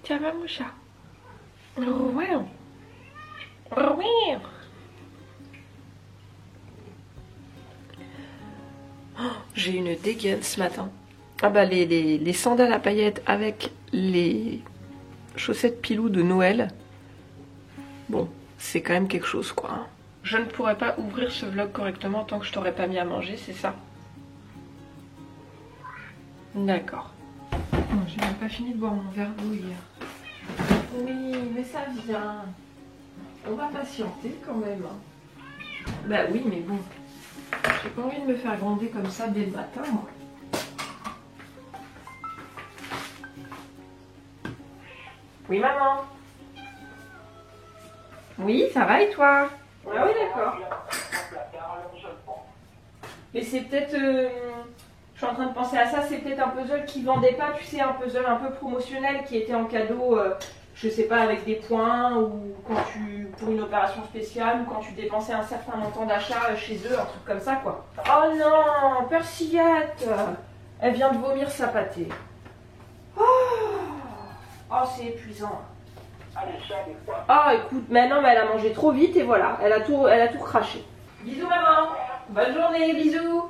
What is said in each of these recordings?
Ça va mon chat? Oh ouais. Oh ouais. Oh, j'ai une dégaine ce matin. Ah bah les sandales à paillettes avec les chaussettes pilou de Noël. Bon, c'est quand même quelque chose quoi. Je ne pourrais pas ouvrir ce vlog correctement tant que je t'aurais pas mis à manger, c'est ça? D'accord. Bon, j'ai même pas fini de boire mon verre d'eau hier. Oui, mais ça vient. On va patienter quand même. Bah oui, mais bon. J'ai pas envie de me faire gronder comme ça dès le matin, moi. Oui, maman. Oui, ça va et toi? Ah oui, d'accord. Mais c'est peut-être... je suis en train de penser à ça, c'est peut-être un puzzle qui vendait pas, tu sais, un puzzle un peu promotionnel qui était en cadeau, je sais pas, avec des points ou quand pour une opération spéciale ou quand tu dépensais un certain montant d'achat chez eux, un truc comme ça quoi. Oh non, Persillette, elle vient de vomir sa pâtée. Oh, c'est épuisant. Ah écoute, maintenant elle a mangé trop vite et voilà, elle a tout recraché. Bisous maman, bonne journée, bisous.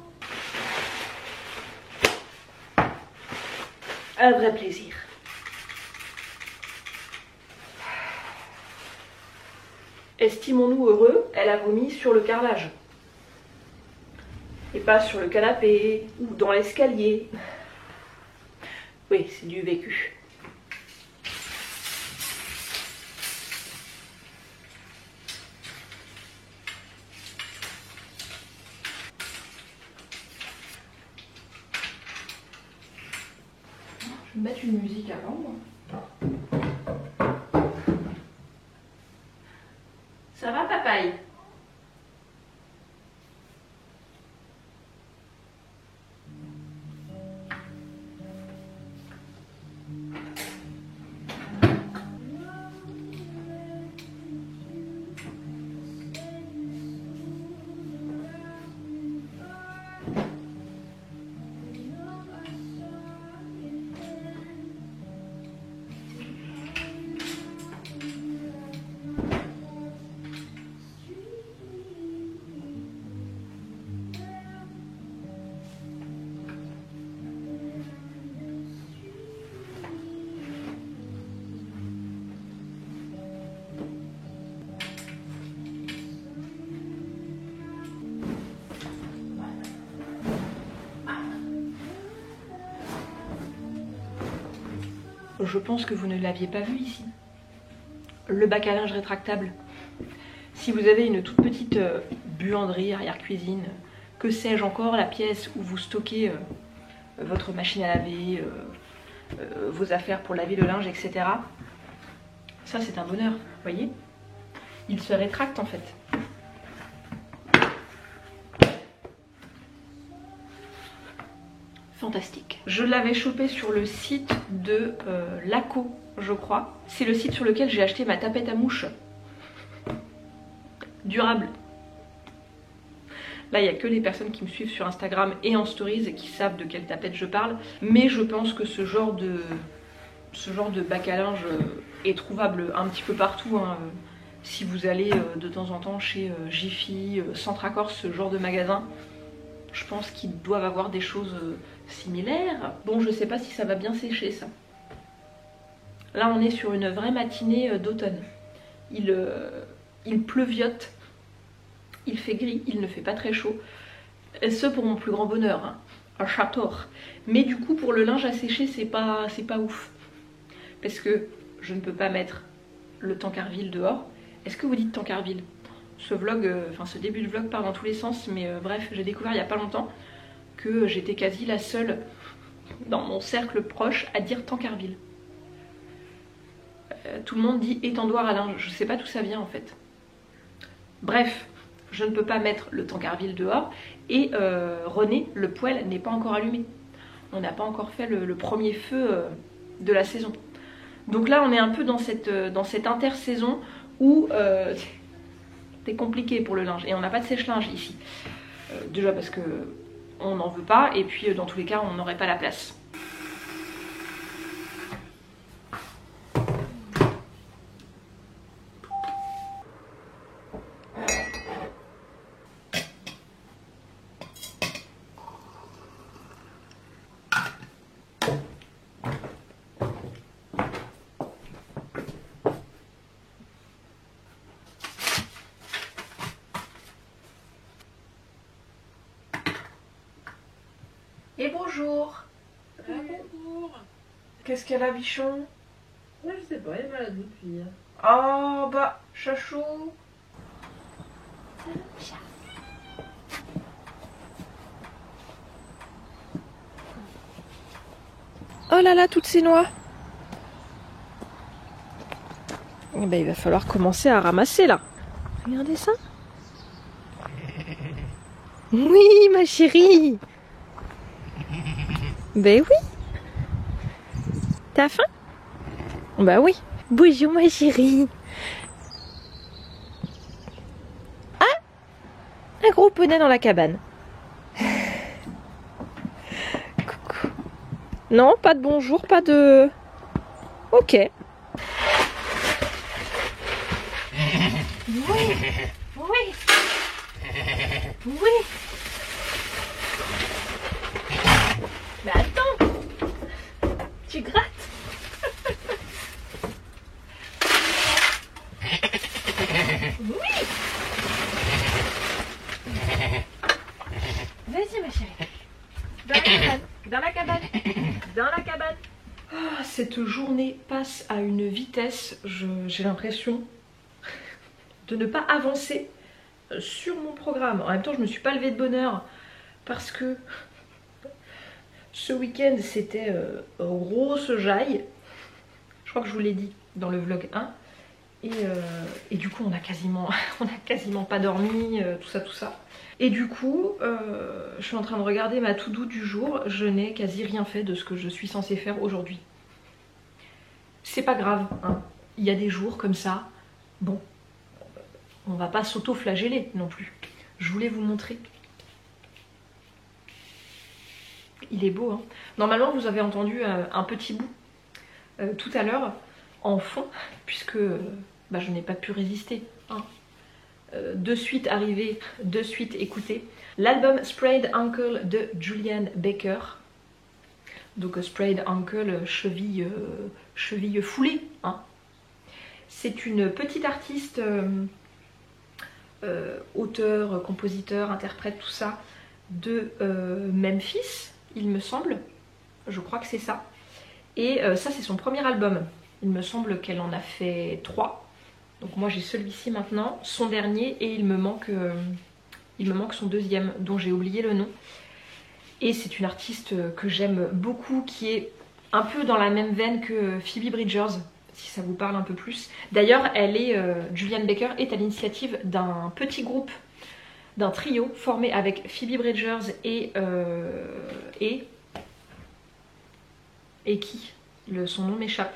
Un vrai plaisir. Estimons-nous heureux, elle a vomi sur le carrelage. Et pas sur le canapé ou dans l'escalier. Oui, c'est du vécu. Je vais mettre une musique avant moi. Ça va papaye? Je pense que vous ne l'aviez pas vu ici. Le bac à linge rétractable. Si vous avez une toute petite buanderie, arrière-cuisine, que sais-je encore, la pièce où vous stockez votre machine à laver, vos affaires pour laver le linge, etc. Ça c'est un bonheur, vous voyez? Il se rétracte en fait. Fantastique. Je l'avais chopé sur le site de Laco, je crois. C'est le site sur lequel j'ai acheté ma tapette à mouche. Durable. Là, il n'y a que les personnes qui me suivent sur Instagram et en stories qui savent de quelle tapette je parle. Mais je pense que ce genre de bac à linge est trouvable un petit peu partout. Hein. Si vous allez de temps en temps chez Jiffy, Centracor, ce genre de magasin, je pense qu'ils doivent avoir des choses similaires. Bon, je sais pas si ça va bien sécher ça. Là, on est sur une vraie matinée d'automne. Il pleuviote, il fait gris, il ne fait pas très chaud. Et ce pour mon plus grand bonheur, hein. Un château. Mais du coup, pour le linge à sécher, c'est pas ouf. Parce que je ne peux pas mettre le Tancarville dehors. Est-ce que vous dites Tancarville? Ce vlog, ce début de vlog part dans tous les sens, mais bref, j'ai découvert il n'y a pas longtemps que j'étais quasi la seule dans mon cercle proche à dire Tancarville. Tout le monde dit étendoir à linge, je sais pas d'où ça vient en fait. Bref, je ne peux pas mettre le Tancarville dehors et René, le poêle n'est pas encore allumé. On n'a pas encore fait le premier feu de la saison. Donc là, on est un peu dans cette intersaison où c'est compliqué pour le linge et on n'a pas de sèche-linge ici. Déjà parce que on n'en veut pas et puis dans tous les cas, on n'aurait pas la place. Et bonjour. Ah, bonjour. Qu'est-ce qu'elle a, bichon? Ouais, je sais pas, elle est malade depuis. Oh bah, chachou. Oh là là, toutes ces noix. Eh ben, il va falloir commencer à ramasser là. Regardez ça. Oui, ma chérie. Ben oui. T'as faim? Bah oui. Bonjour ma chérie. Ah, un gros poney dans la cabane. Coucou. Non, pas de bonjour, pas de... Ok. Oui, oui, oui. Mais attends, tu grattes. Oui. Vas-y ma chérie. Dans la cabane, dans la cabane, dans la cabane. Ah, cette journée passe à une vitesse, j'ai l'impression de ne pas avancer sur mon programme. En même temps, je me suis pas levée de bonne heure parce que ce week-end c'était grosse jaille. Je crois que je vous l'ai dit dans le vlog 1. Et du coup, on a quasiment pas dormi, tout ça. Et du coup, je suis en train de regarder ma to-do du jour. Je n'ai quasi rien fait de ce que je suis censée faire aujourd'hui. C'est pas grave, hein. Il y a des jours comme ça. Bon, on va pas s'auto-flageller non plus. Je voulais vous montrer. Il est beau, hein. Normalement, vous avez entendu un petit bout tout à l'heure en fond, puisque je n'ai pas pu résister. Hein. De suite arrivé, de suite écouté. L'album Sprayed Ankle de Julian Baker. Donc Sprayed Ankle, cheville foulée. Hein. C'est une petite artiste, auteur, compositeur, interprète, tout ça, de Memphis, il me semble. Je crois que c'est ça. Et ça, c'est son premier album. Il me semble qu'elle en a fait 3. Donc moi j'ai celui-ci maintenant, son dernier, et il me manque son deuxième, dont j'ai oublié le nom. Et c'est une artiste que j'aime beaucoup, qui est un peu dans la même veine que Phoebe Bridgers, si ça vous parle un peu plus. D'ailleurs, Julian Baker est à l'initiative d'un petit groupe, d'un trio formé avec Phoebe Bridgers et qui son nom m'échappe.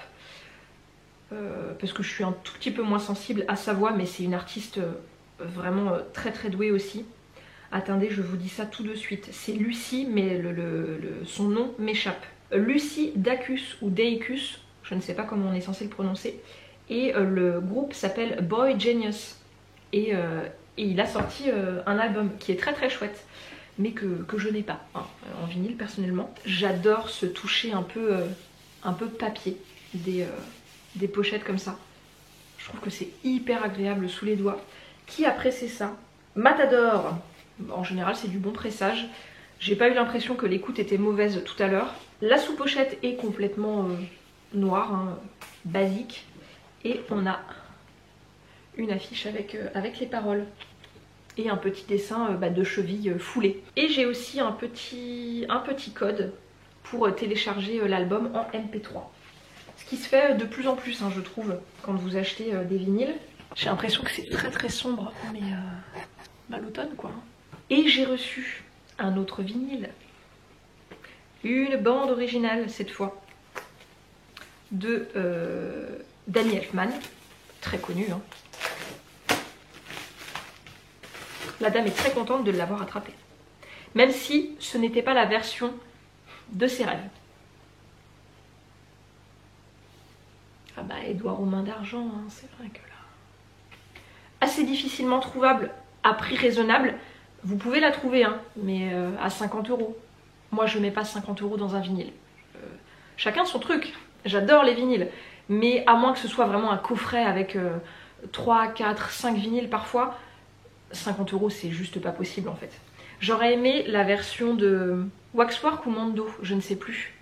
Parce que je suis un tout petit peu moins sensible à sa voix, mais c'est une artiste vraiment très très douée aussi. Attendez, je vous dis ça tout de suite. C'est Lucy, mais son nom m'échappe. Lucy Dacus ou Deicus, je ne sais pas comment on est censé le prononcer. Et le groupe s'appelle Boy Genius. Et il a sorti un album qui est très très chouette, mais que je n'ai pas hein, en vinyle personnellement. J'adore ce toucher un peu papier des pochettes comme ça. Je trouve que c'est hyper agréable sous les doigts. Qui a pressé ça? Matador. En général, c'est du bon pressage. J'ai pas eu l'impression que l'écoute était mauvaise tout à l'heure. La sous-pochette est complètement noire, hein, basique. Et on a une affiche avec les paroles. Et un petit dessin de cheville foulée. Et j'ai aussi un petit code pour télécharger l'album en MP3. Ce qui se fait de plus en plus, hein, je trouve, quand vous achetez des vinyles. J'ai l'impression que c'est très très sombre, mais l'automne quoi. Et j'ai reçu un autre vinyle. Une bande originale cette fois. De Danny Elfman, très connu. Hein. La dame est très contente de l'avoir attrapé. Même si ce n'était pas la version de ses rêves. Ah bah, Édouard aux mains d'argent, hein, c'est vrai que là... Assez difficilement trouvable à prix raisonnable. Vous pouvez la trouver, hein, mais à 50 €. Moi, je mets pas 50 € dans un vinyle. Chacun son truc. J'adore les vinyles. Mais à moins que ce soit vraiment un coffret avec 3, 4, 5 vinyles parfois, 50 € c'est juste pas possible en fait. J'aurais aimé la version de Waxwork ou Mondo, je ne sais plus.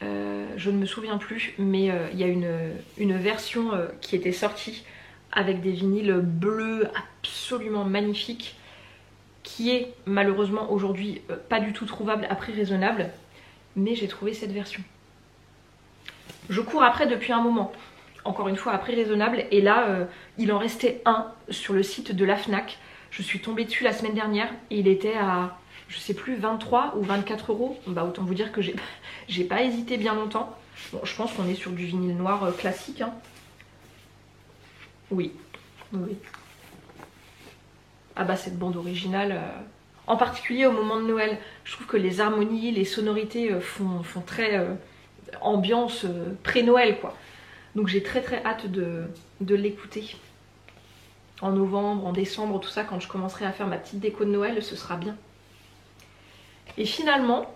Je ne me souviens plus, mais il y a une version qui était sortie avec des vinyles bleus absolument magnifiques, qui est malheureusement aujourd'hui pas du tout trouvable à prix raisonnable, mais j'ai trouvé cette version. Je cours après depuis un moment, encore une fois à prix raisonnable, et là il en restait un sur le site de la Fnac. Je suis tombée dessus la semaine dernière et il était à, je sais plus, 23 ou 24 €. Bah autant vous dire que j'ai pas hésité bien longtemps. Bon, je pense qu'on est sur du vinyle noir classique, hein. Oui, oui. Ah bah cette bande originale, en particulier au moment de Noël, je trouve que les harmonies, les sonorités font très ambiance pré-Noël quoi. Donc j'ai très hâte de l'écouter. En novembre, en décembre, tout ça, quand je commencerai à faire ma petite déco de Noël, ce sera bien. Et finalement,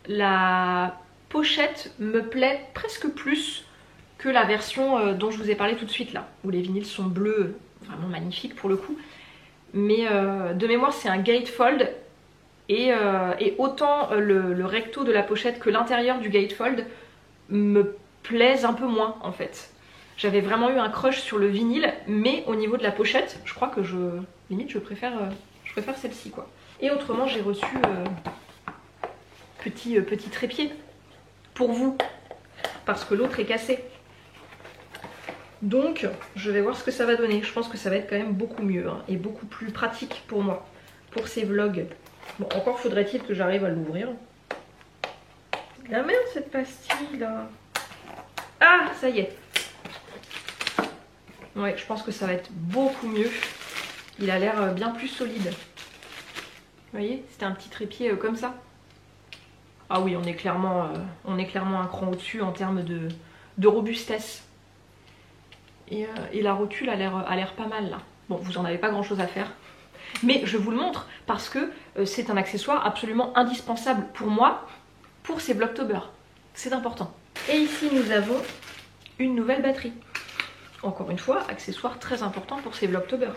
la pochette me plaît presque plus que la version dont je vous ai parlé tout de suite là, où les vinyles sont bleus, vraiment magnifiques pour le coup. Mais de mémoire c'est un gatefold et autant le recto de la pochette que l'intérieur du gatefold me plaisent un peu moins en fait. J'avais vraiment eu un crush sur le vinyle, mais au niveau de la pochette, je crois que limite je préfère celle-ci quoi. Et autrement j'ai reçu petit trépied pour vous, parce que l'autre est cassé. Donc je vais voir ce que ça va donner. Je pense que ça va être quand même beaucoup mieux hein, et beaucoup plus pratique pour moi, pour ces vlogs. Bon, encore faudrait-il que j'arrive à l'ouvrir. La merde cette pastille là. Ah ça y est. Ouais, je pense que ça va être beaucoup mieux. Il a l'air bien plus solide. Vous voyez, c'était un petit trépied comme ça. Ah oui, on est clairement un cran au-dessus en termes de robustesse. Et la rotule a l'air pas mal là. Bon, vous en avez pas grand chose à faire. Mais je vous le montre parce que c'est un accessoire absolument indispensable pour moi, pour ces Vlogtober. C'est important. Et ici nous avons une nouvelle batterie. Encore une fois, accessoire très important pour ces Vlogtober.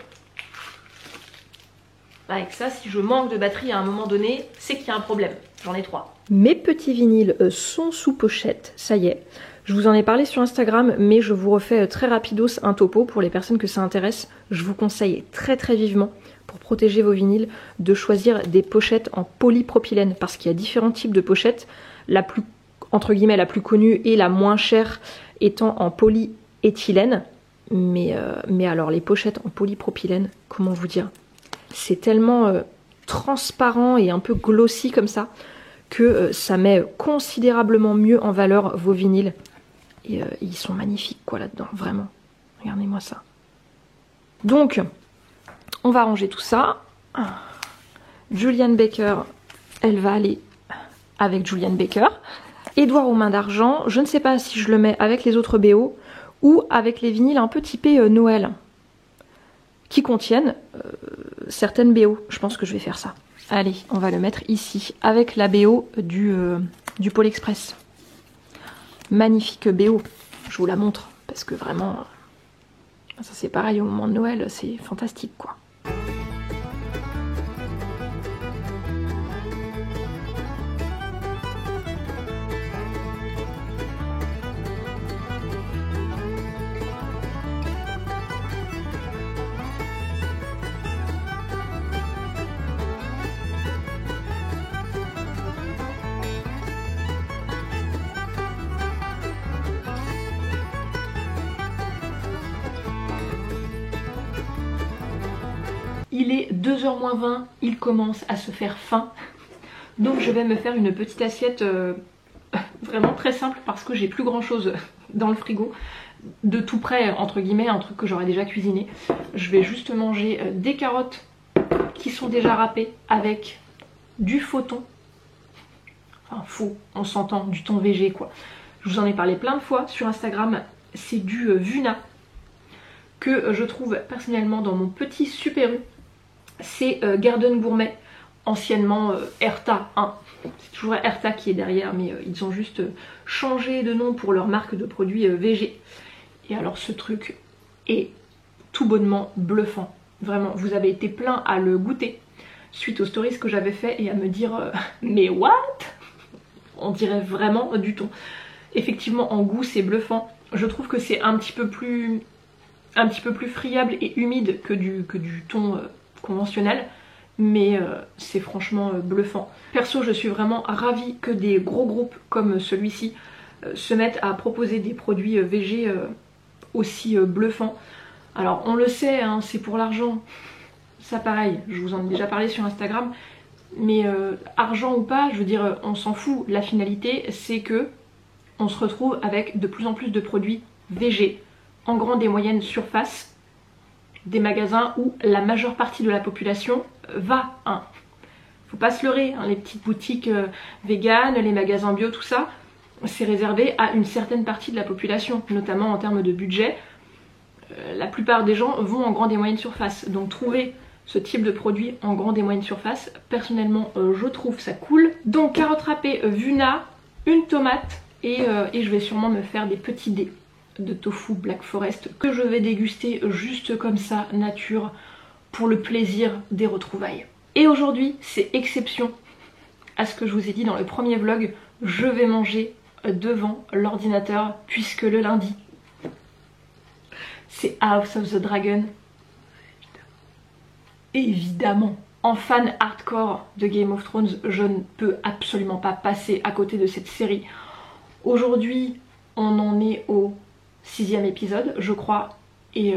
Avec ça, si je manque de batterie à un moment donné, c'est qu'il y a un problème. J'en ai 3. Mes petits vinyles sont sous pochette, ça y est. Je vous en ai parlé sur Instagram, mais je vous refais très rapidos un topo pour les personnes que ça intéresse. Je vous conseille très vivement, pour protéger vos vinyles, de choisir des pochettes en polypropylène, parce qu'il y a différents types de pochettes. La plus, entre guillemets, la plus connue et la moins chère étant en polyéthylène. Mais alors les pochettes en polypropylène, comment vous dire, c'est tellement transparent et un peu glossy comme ça que ça met considérablement mieux en valeur vos vinyles. Et ils sont magnifiques quoi là-dedans, vraiment. Regardez-moi ça. Donc, on va ranger tout ça. Julian Baker, elle va aller avec Julian Baker. Édouard aux mains d'argent, je ne sais pas si je le mets avec les autres BO ou avec les vinyles un peu typés Noël, qui contiennent certaines BO. Je pense que je vais faire ça. Allez, on va le mettre ici, avec la BO du Pôle Express. Magnifique BO, je vous la montre, parce que vraiment, ça c'est pareil au moment de Noël, c'est fantastique quoi. Il est 2h moins 20, il commence à se faire faim. Donc je vais me faire une petite assiette vraiment très simple parce que j'ai plus grand chose dans le frigo. De tout près, entre guillemets, un truc que j'aurais déjà cuisiné. Je vais juste manger des carottes qui sont déjà râpées avec du faux thon. Enfin faux, on s'entend, du thon végé quoi. Je vous en ai parlé plein de fois sur Instagram. C'est du Vuna que je trouve personnellement dans mon petit Super U. C'est Garden Gourmet, anciennement Erta 1. C'est toujours Erta qui est derrière, mais ils ont juste changé de nom pour leur marque de produits VG. Et alors ce truc est tout bonnement bluffant. Vraiment, vous avez été plein à le goûter. suite aux stories que j'avais fait et à me dire mais what? On dirait vraiment du thon. Effectivement en goût c'est bluffant. Je trouve que c'est un petit peu plus friable et humide que du thon conventionnel. Mais c'est franchement bluffant. Perso je suis vraiment ravie que des gros groupes comme celui-ci se mettent à proposer des produits végés aussi bluffants. Alors on le sait, hein, c'est pour l'argent. Ça pareil, je vous en ai déjà parlé sur Instagram. Mais argent ou pas, je veux dire, on s'en fout. La finalité, c'est que on se retrouve avec de plus en plus de produits végés en grande et moyenne surface, des magasins où la majeure partie de la population va. Hein. Faut pas se leurrer, hein, les petites boutiques véganes, les magasins bio, tout ça, c'est réservé à une certaine partie de la population, notamment en termes de budget. La plupart des gens vont en grande et moyenne surface, donc trouver ce type de produit en grande et moyenne surface, personnellement je trouve ça cool. Donc carotte râpée Vuna, une tomate et je vais sûrement me faire des petits dés de tofu Black Forest que je vais déguster juste comme ça, nature, pour le plaisir des retrouvailles. Et aujourd'hui, c'est exception à ce que je vous ai dit dans le premier vlog, je vais manger devant l'ordinateur puisque le lundi, c'est House of the Dragon. Évidemment, en fan hardcore de Game of Thrones, je ne peux absolument pas passer à côté de cette série. Aujourd'hui, on en est au 6e épisode, je crois, et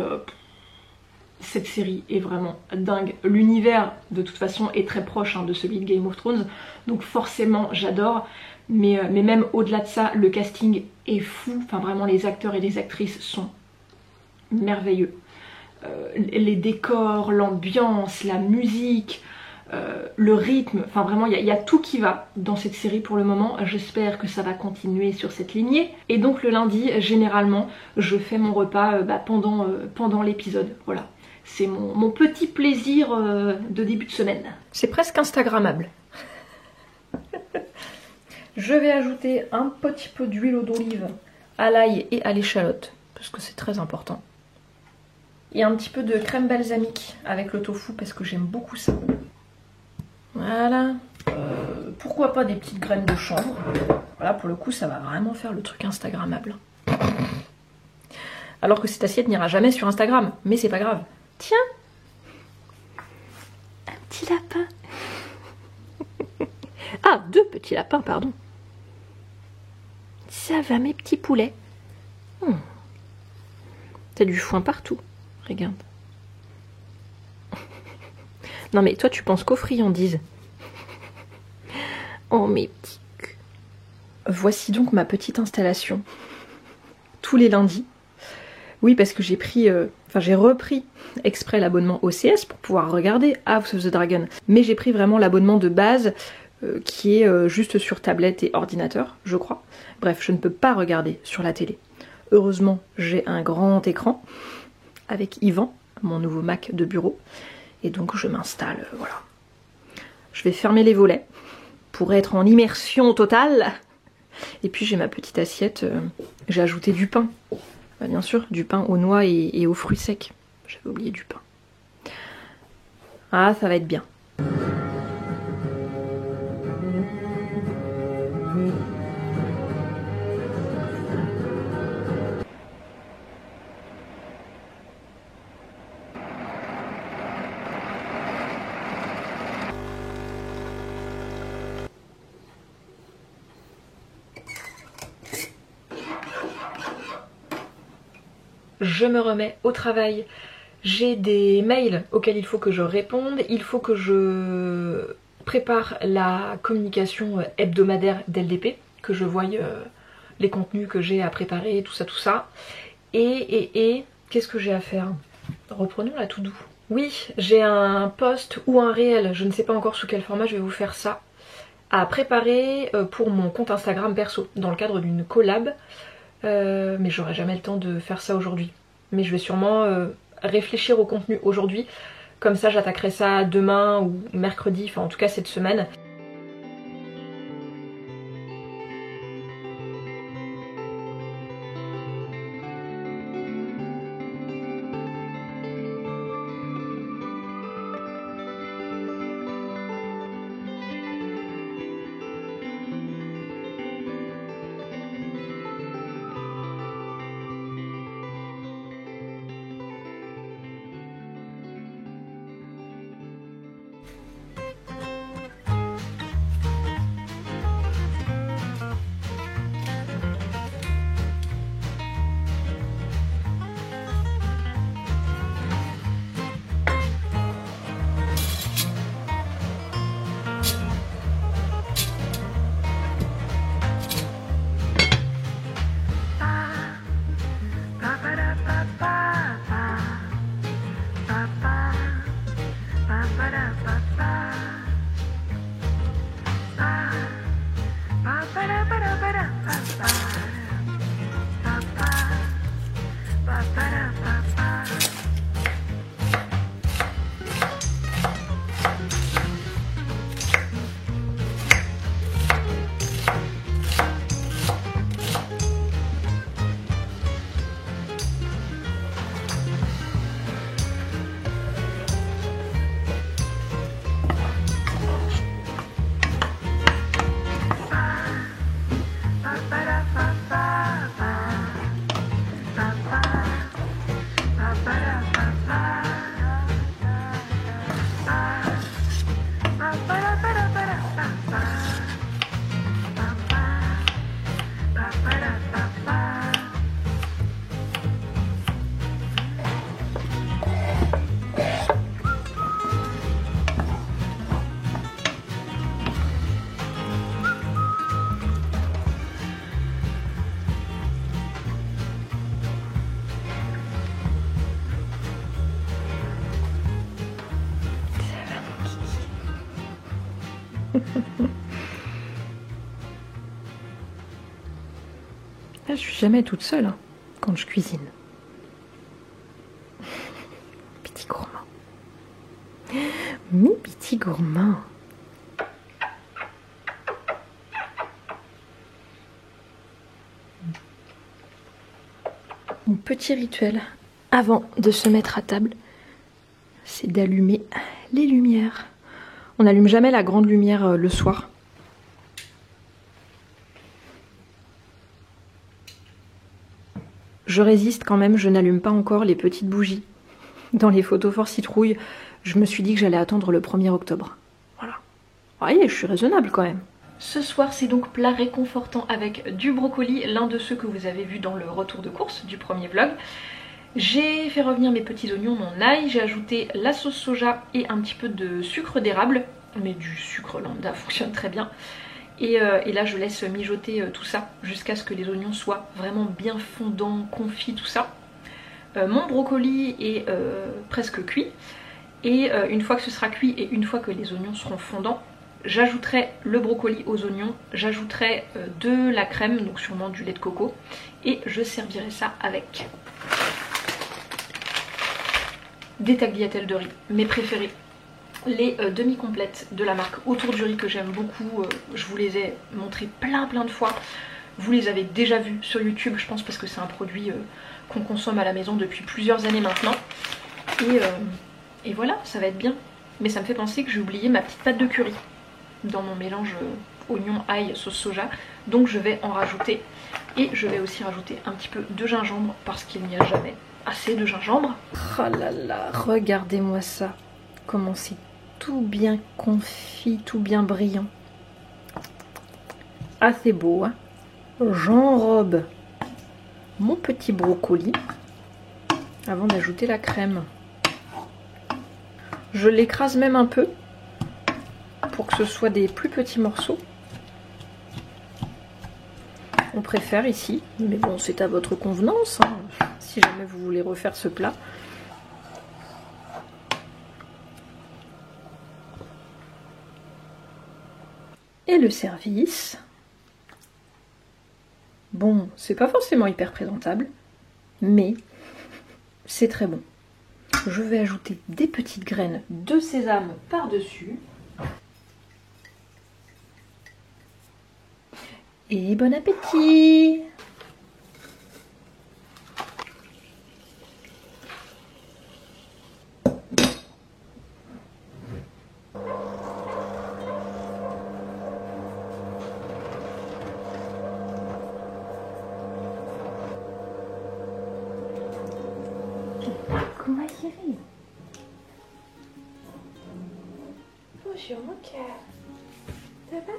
cette série est vraiment dingue. L'univers, de toute façon, est très proche de celui de Game of Thrones, donc forcément, j'adore. Mais même au-delà de ça, le casting est fou. Enfin, vraiment, les acteurs et les actrices sont merveilleux. Les décors, l'ambiance, la musique, le rythme, enfin vraiment il y a tout qui va dans cette série pour le moment. J'espère que ça va continuer sur cette lignée. Et donc le lundi, généralement, je fais mon repas pendant l'épisode. Voilà, c'est mon petit plaisir de début de semaine. C'est presque instagrammable. Je vais ajouter un petit peu d'huile d'olive à l'ail et à l'échalote, parce que c'est très important. Et un petit peu de crème balsamique avec le tofu parce que j'aime beaucoup ça. Voilà. Pourquoi pas des petites graines de chanvre. Voilà, pour le coup, ça va vraiment faire le truc instagrammable. Alors que cette assiette n'ira jamais sur Instagram, mais c'est pas grave. Tiens, un petit lapin. Ah, 2 petits lapins, pardon. Ça va mes petits poulets. T'as du foin partout. Regarde. Non mais toi tu penses qu'aux friandises. Oh mes petits culs. Voici donc ma petite installation. Tous les lundis. Oui parce que j'ai pris, j'ai repris exprès l'abonnement OCS pour pouvoir regarder House of the Dragon. Mais j'ai pris vraiment l'abonnement de base qui est juste sur tablette et ordinateur, je crois. Bref, je ne peux pas regarder sur la télé. Heureusement, j'ai un grand écran avec Yvan, mon nouveau Mac de bureau. Et donc je m'installe, voilà. Je vais fermer les volets pour être en immersion totale. Et puis j'ai ma petite assiette, j'ai ajouté du pain. Bien sûr, du pain aux noix et aux fruits secs. J'avais oublié du pain. Ah, ça va être bien. Je me remets au travail. J'ai des mails auxquels il faut que je réponde. Il faut que je prépare la communication hebdomadaire d'LDP, que je voie les contenus que j'ai à préparer, tout ça, tout ça. Et qu'est-ce que j'ai à faire? Reprenons la to-do. Oui, j'ai un post ou un réel, je ne sais pas encore sous quel format je vais vous faire ça, à préparer pour mon compte Instagram perso, dans le cadre d'une collab. Mais j'aurai jamais le temps de faire ça aujourd'hui. Mais je vais sûrement réfléchir au contenu aujourd'hui. Comme ça j'attaquerai ça demain ou mercredi, enfin en tout cas cette semaine. Je suis jamais toute seule hein, quand je cuisine. Petit gourmand. Mon petit gourmand. Mon petit rituel avant de se mettre à table, c'est d'allumer les lumières. On n'allume jamais la grande lumière le soir. Je résiste quand même, je n'allume pas encore les petites bougies. Dans les photos fort citrouille, je me suis dit que j'allais attendre le 1er octobre. Voilà. Vous voyez, je suis raisonnable quand même. Ce soir, c'est donc plat réconfortant avec du brocoli, l'un de ceux que vous avez vu dans le retour de course du premier vlog. J'ai fait revenir mes petits oignons, mon ail, j'ai ajouté la sauce soja et un petit peu de sucre d'érable, mais du sucre lambda fonctionne très bien. Et là je laisse mijoter tout ça jusqu'à ce que les oignons soient vraiment bien fondants, confits, tout ça. Mon brocoli est presque cuit. Et une fois que ce sera cuit et une fois que les oignons seront fondants, j'ajouterai le brocoli aux oignons, j'ajouterai de la crème, donc sûrement du lait de coco. Et je servirai ça avec des tagliatelles de riz, mes préférés. Les demi-complètes de la marque Autour du riz que j'aime beaucoup, je vous les ai montrées plein de fois. Vous les avez déjà vus sur YouTube, je pense, parce que c'est un produit qu'on consomme à la maison depuis plusieurs années maintenant. Et voilà, ça va être bien. Mais ça me fait penser que j'ai oublié ma petite pâte de curry dans mon mélange oignon, ail, sauce soja. Donc je vais en rajouter. Et je vais aussi rajouter un petit peu de gingembre parce qu'il n'y a jamais assez de gingembre. Oh là là, regardez-moi ça. Comment c'est tout bien confit, tout bien brillant. Ah, c'est beau, hein. J'enrobe mon petit brocoli avant d'ajouter la crème. Je l'écrase même un peu pour que ce soit des plus petits morceaux. On préfère ici, mais bon, c'est à votre convenance, hein, si jamais vous voulez refaire ce plat. Et le service. Bon, c'est pas forcément hyper présentable, mais c'est très bon. Je vais ajouter des petites graines de sésame par-dessus. Et bon appétit! Comment chérie? Bonjour mon cœur. Ça va?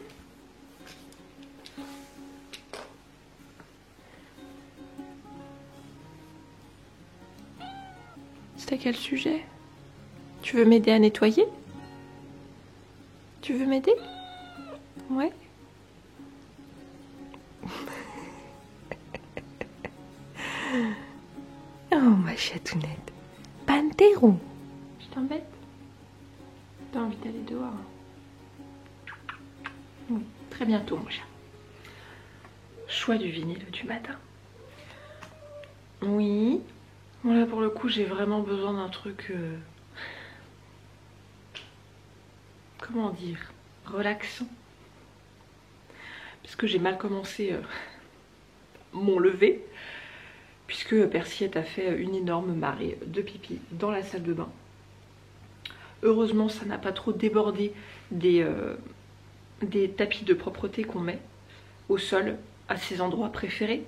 C'est à quel sujet? Tu veux m'aider à nettoyer? Tu veux m'aider? Ouais. Oh ma chatounette. Pantero. Je t'embête? T'as envie d'aller dehors? Oui, très bientôt mon chat. Choix du vinyle du matin. Oui. Bon là pour le coup j'ai vraiment besoin d'un truc... comment dire? Relaxant. Parce que j'ai mal commencé mon lever. Puisque Persiette a fait une énorme marée de pipi dans la salle de bain. Heureusement ça n'a pas trop débordé des tapis de propreté qu'on met au sol à ses endroits préférés.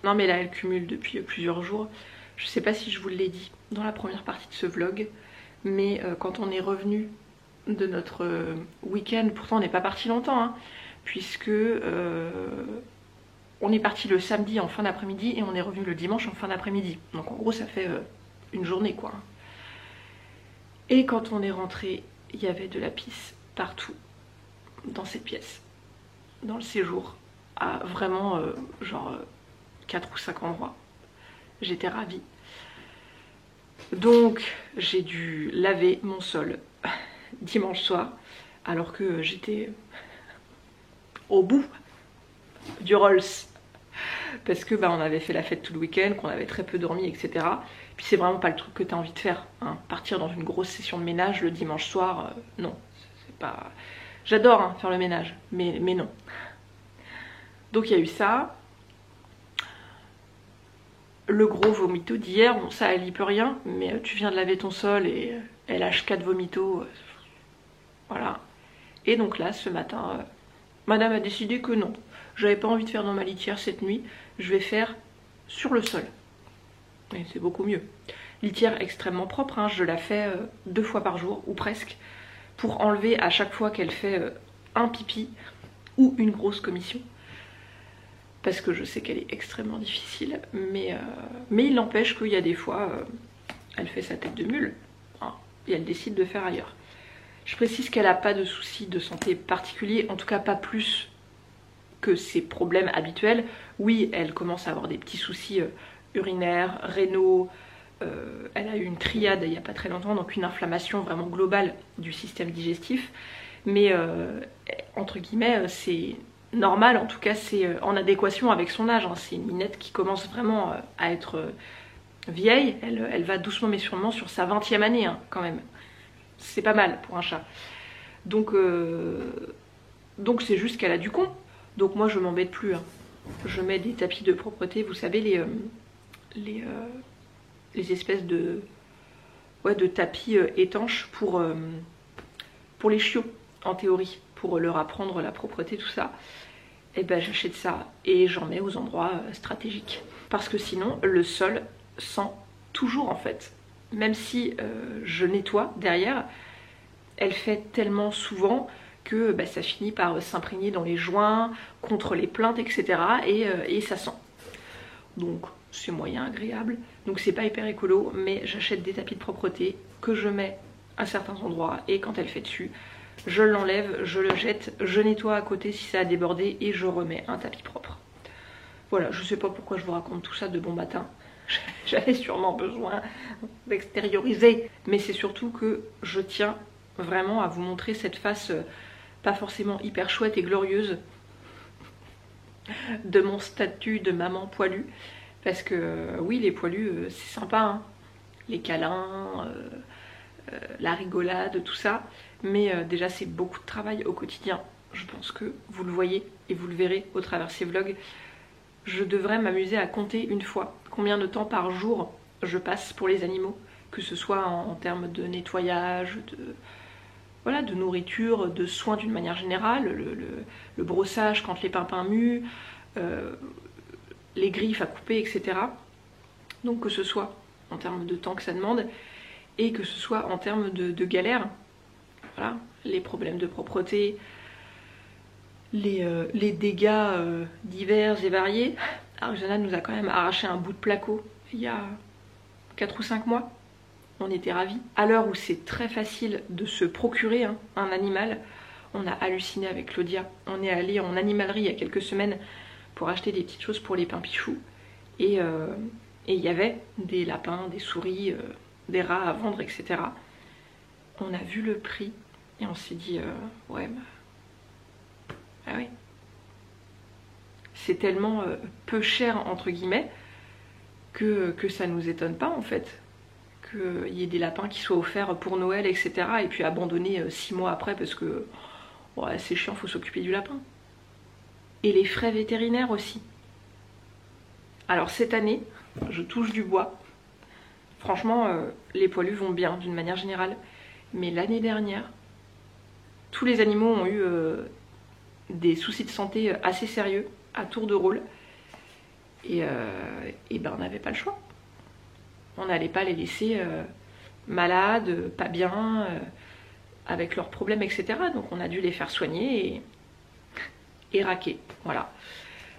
Non mais là elle cumule depuis plusieurs jours. Je sais pas si je vous l'ai dit dans la première partie de ce vlog, mais quand on est revenu de notre week-end, pourtant on n'est pas parti longtemps, hein, puisque on est parti le samedi en fin d'après-midi et on est revenu le dimanche en fin d'après-midi. Donc en gros ça fait une journée quoi. Et quand on est rentré, il y avait de la pisse partout dans cette pièce, dans le séjour, à vraiment genre 4 ou 5 endroits. J'étais ravie. Donc j'ai dû laver mon sol dimanche soir alors que j'étais au bout du Rolls. Parce que on avait fait la fête tout le week-end, qu'on avait très peu dormi, etc. Puis c'est vraiment pas le truc que tu as envie de faire. Hein. Partir dans une grosse session de ménage le dimanche soir, non. C'est pas... J'adore faire le ménage, mais non. Donc il y a eu ça. Le gros vomito d'hier, bon ça elle y peut rien, mais tu viens de laver ton sol et elle lâche 4 vomitos. Voilà. Et donc là, ce matin, madame a décidé que non. J'avais pas envie de faire dans ma litière cette nuit, je vais faire sur le sol. Et c'est beaucoup mieux. Litière extrêmement propre, hein, je la fais 2 fois par jour, ou presque, pour enlever à chaque fois qu'elle fait un pipi ou une grosse commission. Parce que je sais qu'elle est extrêmement difficile, mais il n'empêche qu'il y a des fois, elle fait sa tête de mule, hein, et elle décide de faire ailleurs. Je précise qu'elle n'a pas de soucis de santé particuliers, en tout cas pas plus que ses problèmes habituels. Oui, elle commence à avoir des petits soucis urinaires, rénaux, elle a eu une triade il n'y a pas très longtemps, donc une inflammation vraiment globale du système digestif, mais entre guillemets, c'est normal, en tout cas c'est en adéquation avec son âge, hein. C'est une minette qui commence vraiment à être vieille, elle va doucement mais sûrement sur sa 20e année, hein, quand même. C'est pas mal pour un chat. Donc c'est juste qu'elle a du con. Donc moi je m'embête plus. Hein. Je mets des tapis de propreté, vous savez les espèces de tapis étanches pour les chiots en théorie, pour leur apprendre la propreté, tout ça. Et ben j'achète ça et j'en mets aux endroits stratégiques. Parce que sinon le sol sent toujours en fait. Même si je nettoie derrière, elle fait tellement souvent que ça finit par s'imprégner dans les joints, contre les plaintes, etc. Et ça sent. Donc c'est moyen agréable. Donc c'est pas hyper écolo, mais j'achète des tapis de propreté que je mets à certains endroits et quand elle fait dessus, je l'enlève, je le jette, je nettoie à côté si ça a débordé et je remets un tapis propre. Voilà, je sais pas pourquoi je vous raconte tout ça de bon matin. J'avais sûrement besoin d'extérioriser, mais c'est surtout que je tiens vraiment à vous montrer cette face pas forcément hyper chouette et glorieuse de mon statut de maman poilue, parce que oui, les poilus c'est sympa, hein. Les câlins, la rigolade, tout ça, mais déjà c'est beaucoup de travail au quotidien. Je pense que vous le voyez et vous le verrez au travers ces vlogs. Je devrais m'amuser à compter une fois combien de temps par jour je passe pour les animaux, que ce soit en termes de nettoyage, de nourriture, de soins d'une manière générale, le brossage quand les pimpins muent, les griffes à couper, etc. Donc que ce soit en termes de temps que ça demande et que ce soit en termes de galère. Voilà, les problèmes de propreté, les dégâts divers et variés. Arjana nous a quand même arraché un bout de placo il y a 4 ou 5 mois. On était ravis. À l'heure où c'est très facile de se procurer un animal, on a halluciné avec Claudia. On est allé en animalerie il y a quelques semaines pour acheter des petites choses pour les pimpichous. Et il y avait des lapins, des souris, des rats à vendre, etc. On a vu le prix et on s'est dit ouais, ah oui. C'est tellement peu cher entre guillemets que ça nous étonne pas en fait qu'il y ait des lapins qui soient offerts pour Noël, etc. et puis abandonnés 6 mois après parce que ouais, c'est chiant, faut s'occuper du lapin. Et les frais vétérinaires aussi. Alors cette année, je touche du bois. Franchement, les poilus vont bien d'une manière générale. Mais l'année dernière, tous les animaux ont eu des soucis de santé assez sérieux, à tour de rôle. Et on n'avait pas le choix. On n'allait pas les laisser malades, pas bien, avec leurs problèmes, etc. Donc on a dû les faire soigner et raquer. Voilà.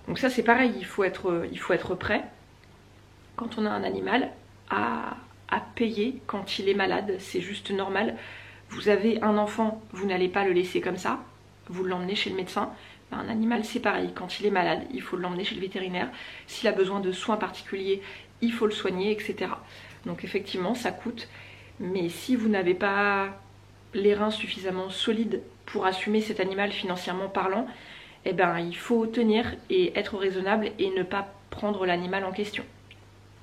Donc ça c'est pareil, il faut être prêt quand on a un animal à payer quand il est malade. C'est juste normal. Vous avez un enfant, vous n'allez pas le laisser comme ça. Vous l'emmenez chez le médecin. Un animal c'est pareil, quand il est malade, il faut l'emmener chez le vétérinaire. S'il a besoin de soins particuliers, il faut le soigner, etc. Donc effectivement ça coûte, mais si vous n'avez pas les reins suffisamment solides pour assumer cet animal financièrement parlant, eh ben, il faut tenir et être raisonnable et ne pas prendre l'animal en question.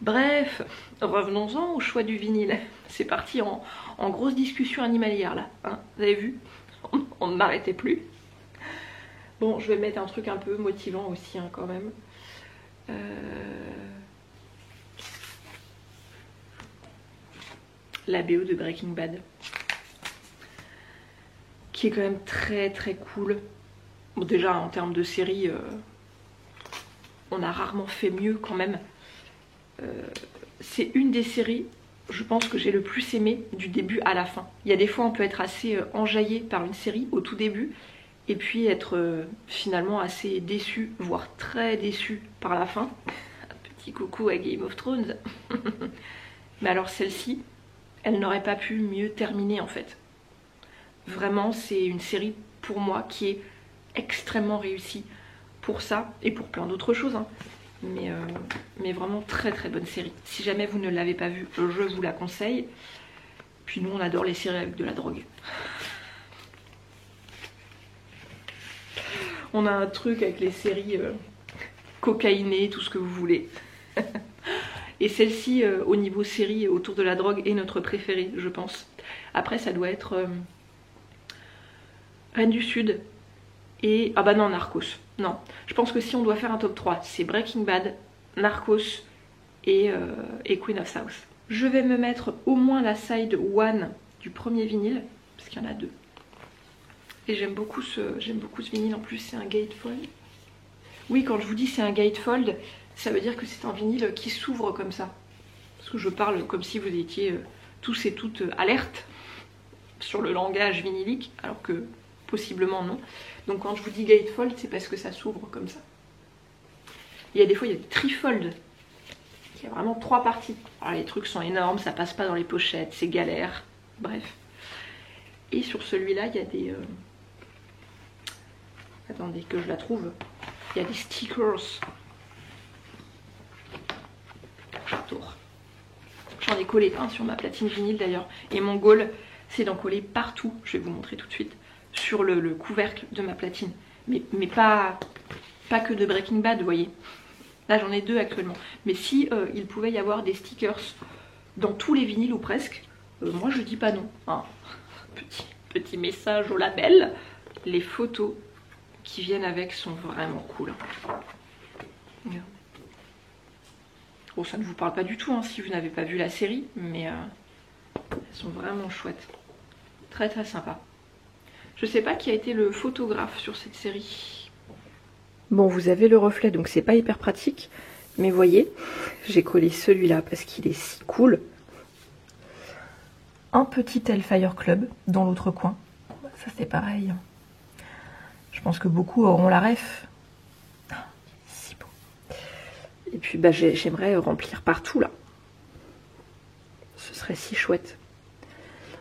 Bref, revenons-en au choix du vinyle. C'est parti en grosse discussion animalière là, hein, vous avez vu? On ne m'arrêtait plus. Bon, je vais mettre un truc un peu motivant aussi hein, quand même. La BO de Breaking Bad, qui est quand même très très cool. Bon, déjà en termes de série, on a rarement fait mieux quand même. C'est une des séries, je pense, que j'ai le plus aimé du début à la fin. Il y a des fois on peut être assez enjaillé par une série au tout début et puis être finalement assez déçu, voire très déçu par la fin. Un petit coucou à Game of Thrones. Mais alors celle-ci, elle n'aurait pas pu mieux terminer en fait. Vraiment, c'est une série pour moi qui est extrêmement réussie pour ça et pour plein d'autres choses. Hein. Mais vraiment très très bonne série. Si jamais vous ne l'avez pas vue, je vous la conseille. Puis nous, on adore les séries avec de la drogue. On a un truc avec les séries cocaïnées, tout ce que vous voulez. Et celle-ci, au niveau série autour de la drogue, est notre préférée, je pense. Après, ça doit être Reine du Sud et... Ah bah non, Narcos. Non, je pense que si on doit faire un top 3, c'est Breaking Bad, Narcos et Queen of South. Je vais me mettre au moins la side one du premier vinyle, parce qu'il y en a deux. Et j'aime beaucoup ce vinyle, en plus c'est un gatefold. Oui, quand je vous dis c'est un gatefold, ça veut dire que c'est un vinyle qui s'ouvre comme ça. Parce que je parle comme si vous étiez tous et toutes alertes sur le langage vinylique, alors que possiblement non. Donc quand je vous dis gatefold, c'est parce que ça s'ouvre comme ça. Il y a des fois, il y a des trifold. Il y a vraiment 3 parties. Alors les trucs sont énormes, ça passe pas dans les pochettes, c'est galère. Bref. Et sur celui-là, il y a des... Attendez que je la trouve. Il y a des stickers. Tour. J'en ai collé un sur ma platine vinyle d'ailleurs. Et mon goal, c'est d'en coller partout. Je vais vous montrer tout de suite. Sur le couvercle de ma platine. Mais pas que de Breaking Bad, vous voyez. Là, j'en ai 2 actuellement. Mais si il pouvait y avoir des stickers dans tous les vinyles ou presque, moi je dis pas non. Hein. Petit message au label. Les photos qui viennent avec sont vraiment cool. Regardez. Bon, ça ne vous parle pas du tout hein, si vous n'avez pas vu la série, mais elles sont vraiment chouettes. Très très sympa. Je sais pas qui a été le photographe sur cette série. Bon, vous avez le reflet, donc c'est pas hyper pratique. Mais voyez, j'ai collé celui-là parce qu'il est si cool. Un petit Hellfire Club dans l'autre coin. Ça c'est pareil. Je pense que beaucoup auront la ref. Si beau. Et puis bah, j'aimerais remplir partout là. Ce serait si chouette.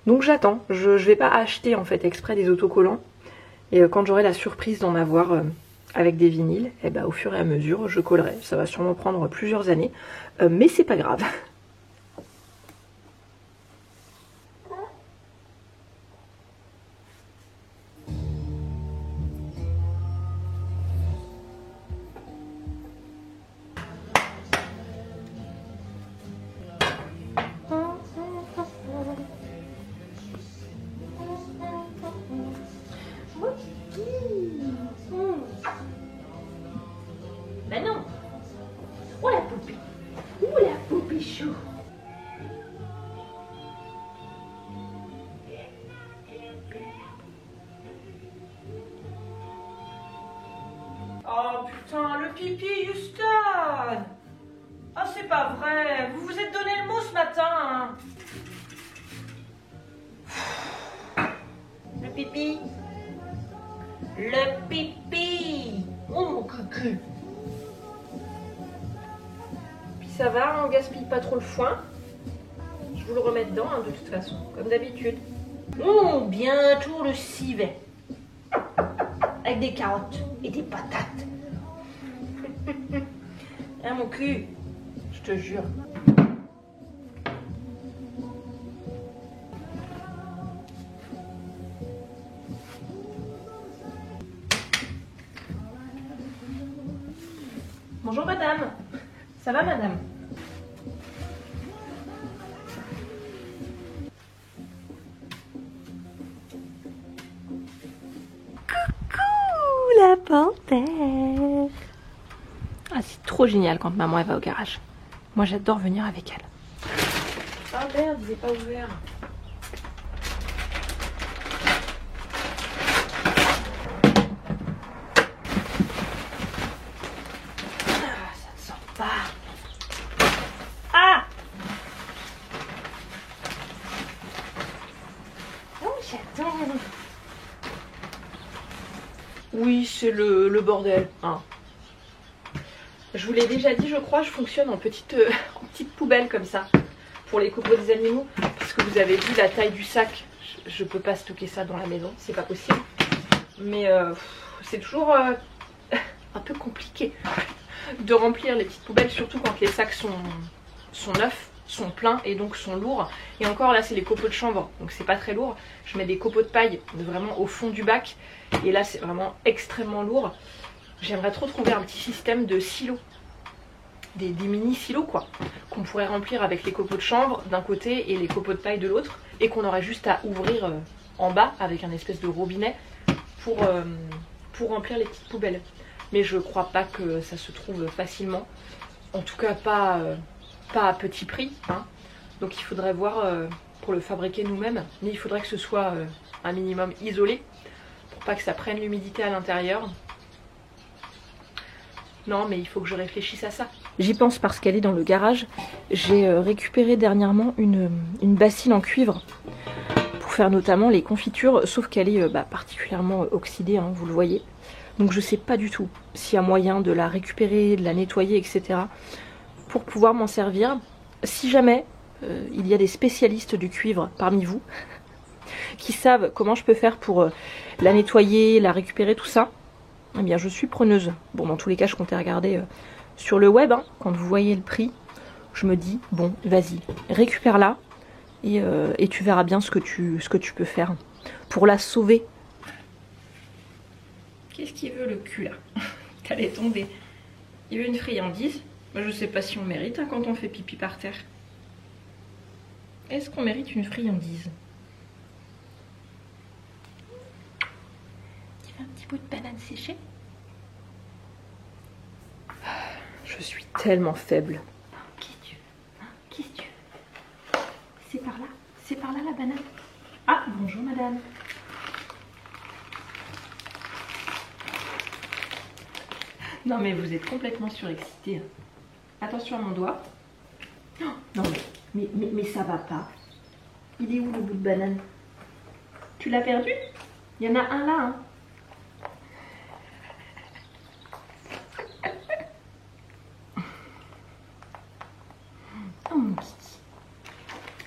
Donc j'attends. Je vais pas acheter en fait exprès des autocollants. Et quand j'aurai la surprise d'en avoir avec des vinyles, et bah, au fur et à mesure je collerai. Ça va sûrement prendre plusieurs années. Mais c'est pas grave. Ben non. Oh la poupée. Oh la poupée chou. Oh putain, le pipi, Houston! Ah, c'est pas vrai, vous vous êtes donné le mot ce matin! Le pipi. Le pipi. Oh mon cucu. Puis ça va, on gaspille pas trop le foin. Je vous le remets dedans, hein, de toute façon, comme d'habitude. Oh, bientôt le civet. Avec des carottes et des patates. Hein, mon cul, je te jure. Ça va, madame? Coucou la panthère! Ah, c'est trop génial quand maman elle va au garage. Moi j'adore venir avec elle. Ah merde, il n'est pas ouvert. Ah, ça ne sort pas. Ah! Oh, j'adore. Oui, c'est le bordel. Hein. Je vous l'ai déjà dit, je crois, je fonctionne en petite poubelle comme ça. Pour les copeaux des animaux, parce que vous avez vu la taille du sac, je peux pas stocker ça dans la maison, c'est pas possible. Mais c'est toujours un peu compliqué de remplir les petites poubelles, surtout quand les sacs sont neufs, sont pleins et donc sont lourds. Et encore là c'est les copeaux de chanvre, donc c'est pas très lourd. Je mets des copeaux de paille vraiment au fond du bac et là c'est vraiment extrêmement lourd. J'aimerais trop trouver un petit système de silos. Des mini silos quoi, qu'on pourrait remplir avec les copeaux de chanvre d'un côté et les copeaux de paille de l'autre, et qu'on aurait juste à ouvrir en bas avec un espèce de robinet pour remplir les petites poubelles. Mais je crois pas que ça se trouve facilement, en tout cas pas à petit prix, hein. Donc il faudrait voir pour le fabriquer nous-mêmes, mais il faudrait que ce soit un minimum isolé pour pas que ça prenne l'humidité à l'intérieur. Non, mais il faut que je réfléchisse à ça. J'y pense parce qu'elle est dans le garage. J'ai récupéré dernièrement une bassine en cuivre pour faire notamment les confitures, sauf qu'elle est particulièrement oxydée, hein, vous le voyez. Donc je sais pas du tout s'il y a moyen de la récupérer, de la nettoyer, etc. pour pouvoir m'en servir. Si jamais il y a des spécialistes du cuivre parmi vous qui savent comment je peux faire pour la nettoyer, la récupérer, tout ça, eh bien je suis preneuse. Bon, dans tous les cas je comptais regarder sur le web, hein, quand vous voyez le prix, je me dis bon vas-y, récupère-la et tu verras bien ce que tu peux faire pour la sauver. Qu'est-ce qu'il veut le cul là? Qu'elle est tombée. Il veut une friandise. Moi, je sais pas si on mérite, hein, quand on fait pipi par terre. Est-ce qu'on mérite une friandise? Tu veux un petit bout de banane séchée? Je suis tellement faible. Qu'est-ce que tu veux? Qu'est-ce que tu veux? C'est par là? C'est par là la banane? Ah, bonjour madame. Non mais vous êtes complètement surexcitée. Attention à mon doigt. Oh, non mais ça va pas. Il est où le bout de banane? Tu l'as perdu? Il y en a un là, hein. Oh mon kiki.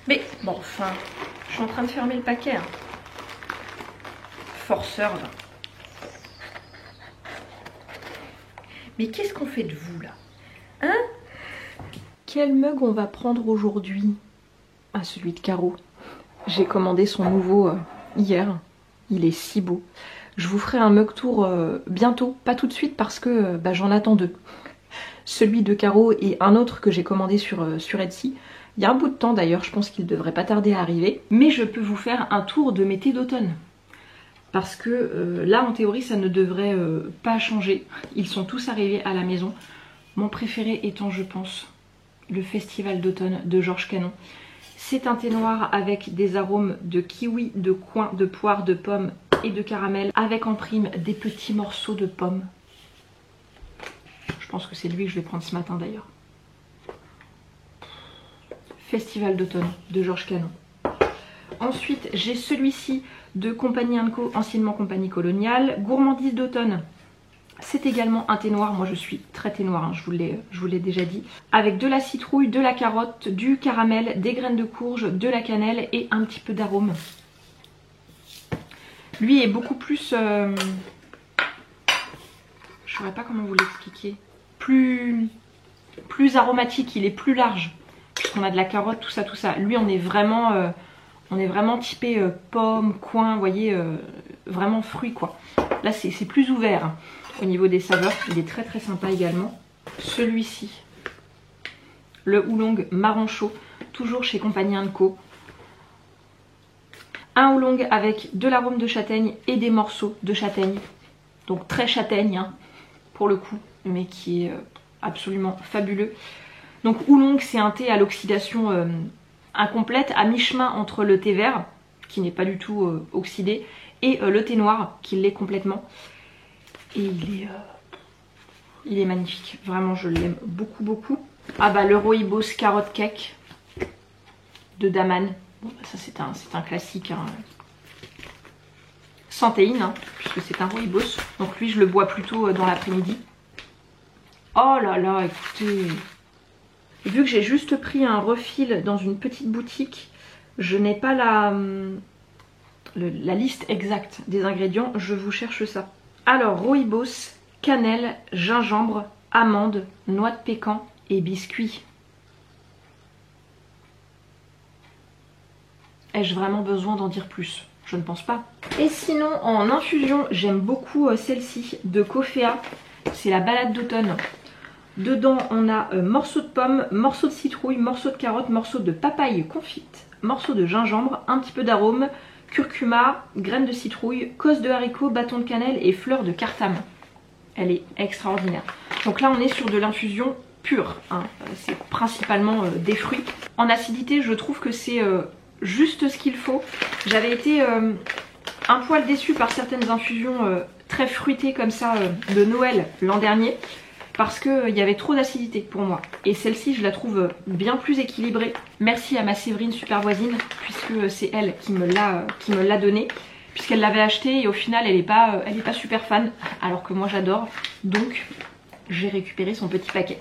Mais bon, enfin, je suis en train de fermer le paquet, hein. Forceur là. Mais qu'est-ce qu'on fait de vous là? Hein? Quel mug on va prendre aujourd'hui? Ah, celui de Caro. J'ai commandé son nouveau hier. Il est si beau. Je vous ferai un mug tour bientôt. Pas tout de suite parce que j'en attends deux. Celui de Caro et un autre que j'ai commandé sur Etsy. Il y a un bout de temps d'ailleurs, je pense qu'il devrait pas tarder à arriver. Mais je peux vous faire un tour de mes thés d'automne. Parce que là, en théorie, ça ne devrait pas changer. Ils sont tous arrivés à la maison. Mon préféré étant, je pense, le Festival d'automne de Georges Canon. C'est un thé noir avec des arômes de kiwi, de coin, de poire, de pomme et de caramel. Avec en prime des petits morceaux de pommes. Je pense que c'est lui que je vais prendre ce matin d'ailleurs. Festival d'automne de Georges Canon. Ensuite, j'ai celui-ci de Compagnie & Co, anciennement Compagnie Coloniale. Gourmandise d'automne. C'est également un thé noir. Moi, je suis très thé noir, hein, je vous l'ai déjà dit. Avec de la citrouille, de la carotte, du caramel, des graines de courge, de la cannelle et un petit peu d'arôme. Lui est beaucoup plus... je ne saurais pas comment vous l'expliquer. Plus aromatique, il est plus large. Puisqu'on a de la carotte, tout ça, tout ça. Lui, on est vraiment typé pomme, coin, vous voyez, vraiment fruits quoi. Là, c'est plus ouvert, hein, au niveau des saveurs. Il est très très sympa également. Celui-ci, le oolong marron chaud, toujours chez Compagnie Co. Un oolong avec de l'arôme de châtaigne et des morceaux de châtaigne. Donc très châtaigne hein, pour le coup, mais qui est absolument fabuleux. Donc oolong, c'est un thé à l'oxydation incomplète, à mi-chemin entre le thé vert, qui n'est pas du tout oxydé, et le thé noir, qui l'est complètement. Et il est magnifique, vraiment je l'aime beaucoup beaucoup. Ah bah le rooibos carotte cake de Daman. Bon, bah ça c'est un classique hein. Sans théine hein, puisque c'est un rooibos. Donc lui je le bois plutôt dans l'après-midi. Oh là là, écoutez. Vu que j'ai juste pris un refill dans une petite boutique, je n'ai pas la liste exacte des ingrédients, je vous cherche ça. Alors rooibos, cannelle, gingembre, amande, noix de pécan et biscuits. Ai-je vraiment besoin d'en dire plus? Je ne pense pas. Et sinon, en infusion, j'aime beaucoup celle-ci de Coffea. C'est la balade d'automne. Dedans, on a morceaux de pommes, morceaux de citrouille, morceaux de carotte, morceaux de papaye confite, morceaux de gingembre, un petit peu d'arôme, curcuma, graines de citrouille, cosses de haricots, bâtons de cannelle et fleurs de cartame. Elle est extraordinaire. Donc là, on est sur de l'infusion pure. Hein. C'est principalement des fruits. En acidité, je trouve que c'est juste ce qu'il faut. J'avais été un poil déçue par certaines infusions très fruitées comme ça de Noël l'an dernier. Parce qu'il y avait trop d'acidité pour moi. Et celle-ci, je la trouve bien plus équilibrée. Merci à ma Séverine super voisine, puisque c'est elle qui me l'a donnée. Puisqu'elle l'avait achetée et au final, elle est pas super fan. Alors que moi, j'adore. Donc, j'ai récupéré son petit paquet.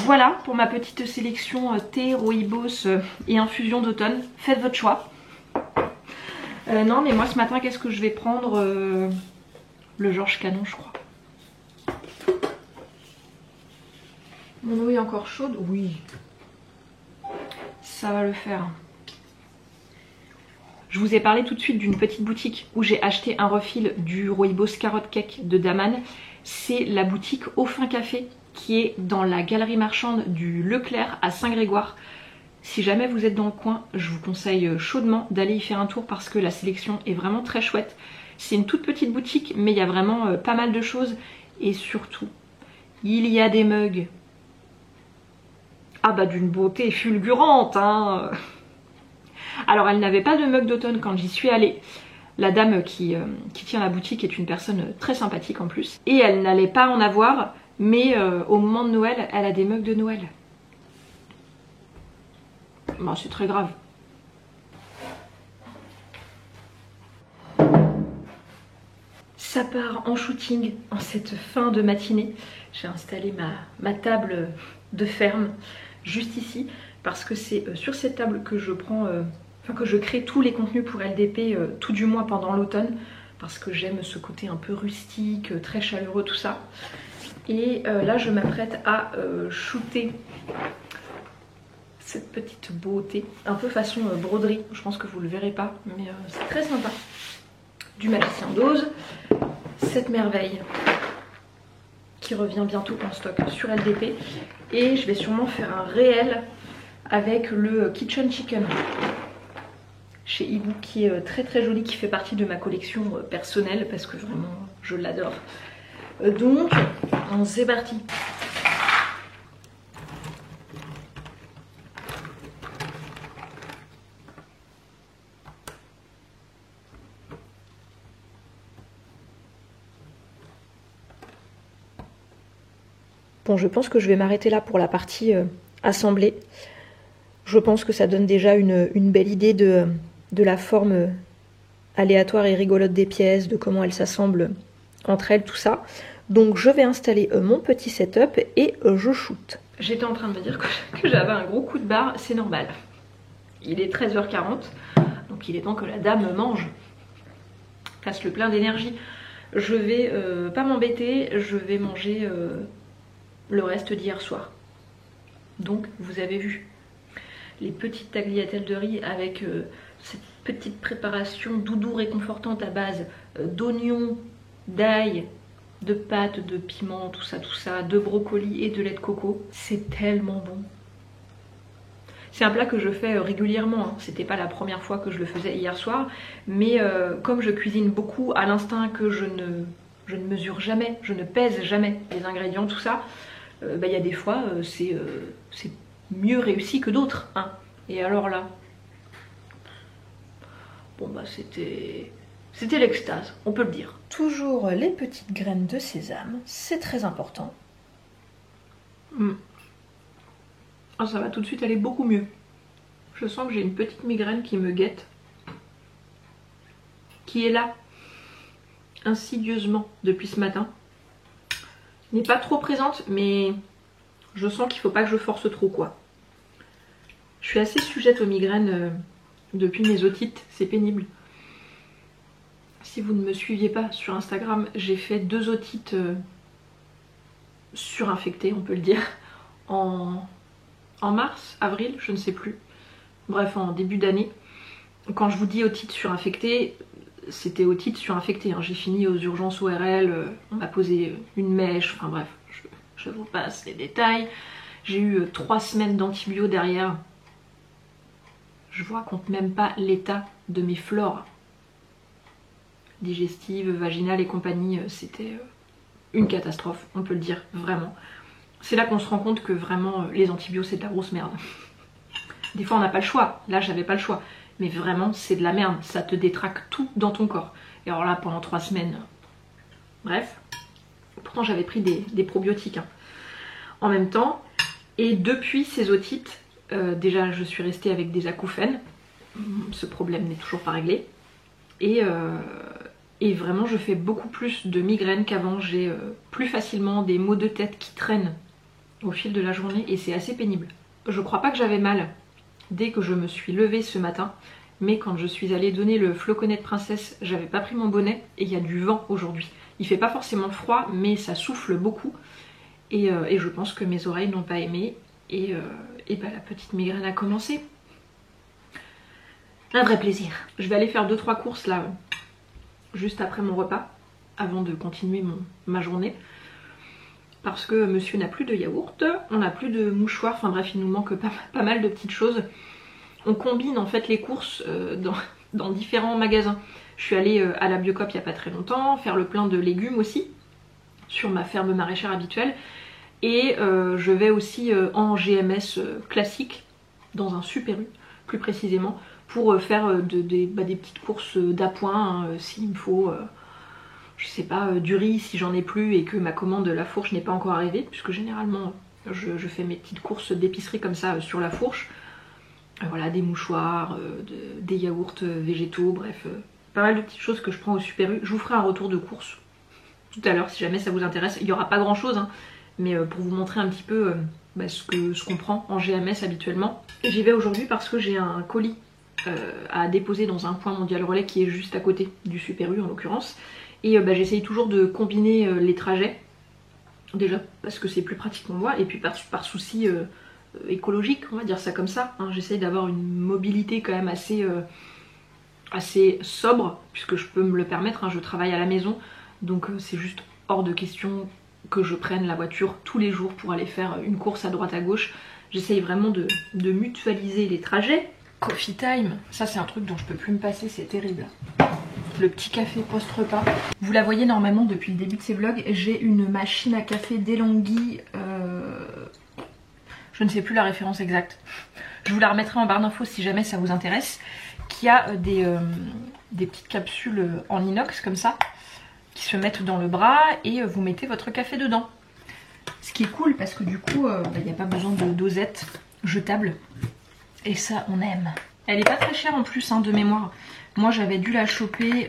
Voilà pour ma petite sélection thé, rooibos et infusion d'automne. Faites votre choix. Non, mais moi, ce matin, qu'est-ce que je vais prendre le Georges Canon, je crois. Mon eau est encore chaude? Oui. Ça va le faire. Je vous ai parlé tout de suite d'une petite boutique où j'ai acheté un refill du rooibos carotte cake de Daman. C'est la boutique Au Fin Café qui est dans la galerie marchande du Leclerc à Saint-Grégoire. Si jamais vous êtes dans le coin, je vous conseille chaudement d'aller y faire un tour parce que la sélection est vraiment très chouette. C'est une toute petite boutique mais il y a vraiment pas mal de choses et surtout, il y a des mugs. Ah bah d'une beauté fulgurante hein. Alors elle n'avait pas de mug d'automne quand j'y suis allée. La dame qui tient la boutique est une personne très sympathique en plus. Et elle n'allait pas en avoir, mais au moment de Noël, elle a des mugs de Noël. Bon, c'est très grave. Ça part en shooting en cette fin de matinée. J'ai installé ma table de ferme juste ici parce que c'est sur cette table que je prends, que je crée tous les contenus pour LDP tout du moins pendant l'automne parce que j'aime ce côté un peu rustique, très chaleureux tout ça. Et là je m'apprête à shooter cette petite beauté, un peu façon broderie, je pense que vous le verrez pas mais c'est très sympa. Du Magicien d'Oz, cette merveille qui revient bientôt en stock sur LDP et je vais sûrement faire un réel avec le Kitchen Chicken chez Ibu qui est très très joli, qui fait partie de ma collection personnelle parce que vraiment je l'adore. Donc c'est parti. Bon, je pense que je vais m'arrêter là pour la partie assemblée. Je pense que ça donne déjà une belle idée de la forme aléatoire et rigolote des pièces, de comment elles s'assemblent entre elles, tout ça. Donc je vais installer mon petit setup et je shoot. J'étais en train de me dire que j'avais un gros coup de barre, c'est normal. Il est 13h40, donc il est temps que la dame mange. Fasse le plein d'énergie. Je vais pas m'embêter, je vais manger le reste d'hier soir. Donc vous avez vu les petites tagliatelles de riz avec cette petite préparation doudou réconfortante à base d'oignons, d'ail, de pâtes, de piment, tout ça, de brocoli et de lait de coco. C'est tellement bon. C'est un plat que je fais régulièrement, hein. C'était pas la première fois que je le faisais hier soir, mais comme je cuisine beaucoup à l'instinct, que je ne mesure jamais, je ne pèse jamais les ingrédients, tout ça, il y a des fois c'est mieux réussi que d'autres, hein. Et alors là, bon bah c'était l'extase, on peut le dire. Toujours les petites graines de sésame, c'est très important. Ah, ça va tout de suite aller beaucoup mieux. Je sens que j'ai une petite migraine qui me guette, qui est là insidieusement depuis ce matin. N'est pas trop présente, mais je sens qu'il faut pas que je force trop, quoi. Je suis assez sujette aux migraines depuis mes otites, c'est pénible. Si vous ne me suiviez pas sur Instagram, j'ai fait 2 otites surinfectées, on peut le dire, en mars, avril, je ne sais plus. Bref, en début d'année. Quand je vous dis otite surinfectée, c'était otite surinfectée, hein. J'ai fini aux urgences ORL, on m'a posé une mèche, enfin bref, je vous passe les détails. J'ai eu 3 semaines d'antibio derrière. Je vous raconte même pas l'état de mes flores digestives, vaginales et compagnie. C'était une catastrophe, on peut le dire, vraiment. C'est là qu'on se rend compte que vraiment les antibiotiques c'est de la grosse merde. Des fois on n'a pas le choix, là j'avais pas le choix. Mais vraiment c'est de la merde, ça te détraque tout dans ton corps. Et alors là pendant 3 semaines, bref. Pourtant j'avais pris des probiotiques hein, en même temps. Et depuis ces otites, déjà je suis restée avec des acouphènes. Ce problème n'est toujours pas réglé. Et vraiment je fais beaucoup plus de migraines qu'avant. J'ai plus facilement des maux de tête qui traînent au fil de la journée et c'est assez pénible. Je crois pas que j'avais mal dès que je me suis levée ce matin, mais quand je suis allée donner le floconnais de princesse, j'avais pas pris mon bonnet et il y a du vent aujourd'hui. Il fait pas forcément froid, mais ça souffle beaucoup et je pense que mes oreilles n'ont pas aimé et bah, la petite migraine a commencé. Un vrai plaisir. Je vais aller faire 2-3 courses là, juste après mon repas, avant de continuer ma journée. Parce que monsieur n'a plus de yaourt, on n'a plus de mouchoirs, enfin bref il nous manque pas mal de petites choses. On combine en fait les courses dans différents magasins. Je suis allée à la Biocoop il n'y a pas très longtemps, faire le plein de légumes aussi, sur ma ferme maraîchère habituelle. Et je vais aussi en GMS classique, dans un Super U plus précisément, pour faire des petites courses d'appoint hein, s'il me faut... je sais pas, du riz si j'en ai plus et que ma commande de la fourche n'est pas encore arrivée, puisque généralement je fais mes petites courses d'épicerie comme ça sur la fourche. Voilà, des mouchoirs, des yaourts végétaux, bref, pas mal de petites choses que je prends au Super U. Je vous ferai un retour de course tout à l'heure si jamais ça vous intéresse. Il n'y aura pas grand chose, hein, mais pour vous montrer un petit peu ce qu'on prend en GMS habituellement. Et j'y vais aujourd'hui parce que j'ai un colis à déposer dans un point mondial relais qui est juste à côté du Super U en l'occurrence. Et j'essaye toujours de combiner les trajets, déjà parce que c'est plus pratique pour moi, et puis par souci écologique, on va dire ça comme ça. Hein. J'essaye d'avoir une mobilité quand même assez sobre, puisque je peux me le permettre, hein. Je travaille à la maison, donc c'est juste hors de question que je prenne la voiture tous les jours pour aller faire une course à droite à gauche. J'essaye vraiment de mutualiser les trajets. Coffee time, ça c'est un truc dont je peux plus me passer, c'est terrible. Le petit café post-repas. Vous la voyez normalement depuis le début de ces vlogs, j'ai une machine à café DeLonghi, je ne sais plus la référence exacte. Je vous la remettrai en barre d'infos si jamais ça vous intéresse. Qui a des petites capsules en inox comme ça, qui se mettent dans le bras et vous mettez votre café dedans. Ce qui est cool parce que du coup, il n'y a pas besoin de dosette jetable. Et ça, on aime. Elle est pas très chère en plus hein, de mémoire. Moi j'avais dû la choper